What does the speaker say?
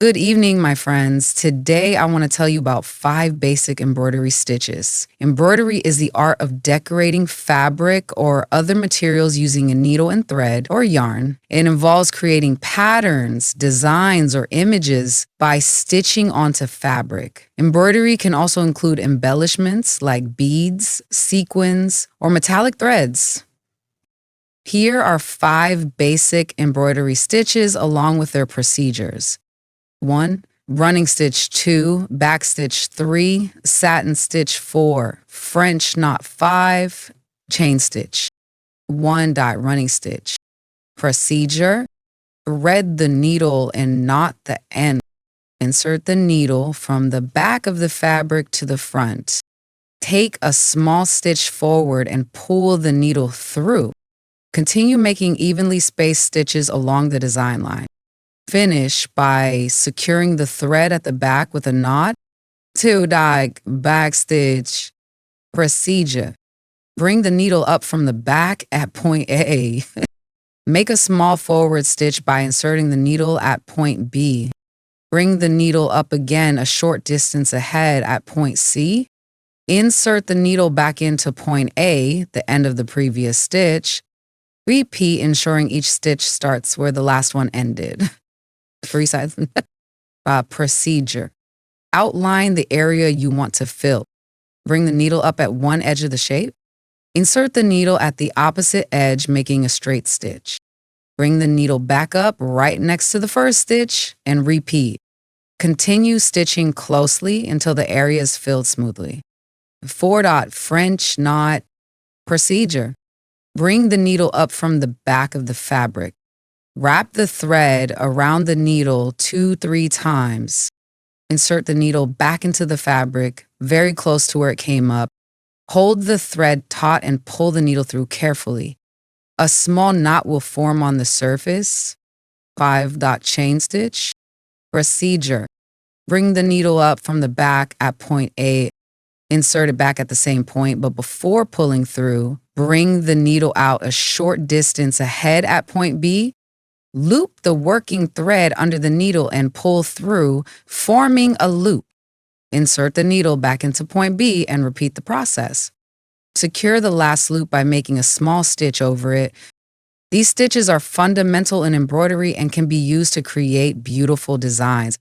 Good evening, my friends. Today, I want to tell you about 5 basic embroidery stitches. Embroidery is the art of decorating fabric or other materials using a needle and thread or yarn. It involves creating patterns, designs, or images by stitching onto fabric. Embroidery can also include embellishments like beads, sequins, or metallic threads. Here are 5 basic embroidery stitches along with their procedures. 1. Running stitch 2, backstitch 3, satin stitch 4, French knot 5, chain stitch. 1 dot running stitch. Procedure: thread the needle and knot the end. Insert the needle from the back of the fabric to the front. Take a small stitch forward and pull the needle through. Continue making evenly spaced stitches along the design line. Finish by securing the thread at the back with a knot. 2 dot backstitch. Procedure: bring the needle up from the back at point A. Make a small forward stitch by inserting the needle at point B. Bring the needle up again a short distance ahead at point C. Insert the needle back into point A, the end of the previous stitch. Repeat, ensuring each stitch starts where the last one ended. Free sides. Procedure: outline the area you want to fill. Bring the needle up at one edge of the shape. Insert the needle at the opposite edge, making a straight stitch. Bring the needle back up right next to the first stitch and repeat. Continue stitching closely until the area is filled smoothly. 4 dot French knot. Procedure: bring the needle up from the back of the fabric. Wrap the thread around the needle 2-3 times. Insert the needle back into the fabric, very close to where it came up. Hold the thread taut and pull the needle through carefully. A small knot will form on the surface. 5 dot chain stitch. Procedure: bring the needle up from the back at point A. Insert it back at the same point, but before pulling through, bring the needle out a short distance ahead at point B. Loop the working thread under the needle and pull through, forming a loop. Insert the needle back into point B and repeat the process. Secure the last loop by making a small stitch over it. These stitches are fundamental in embroidery and can be used to create beautiful designs.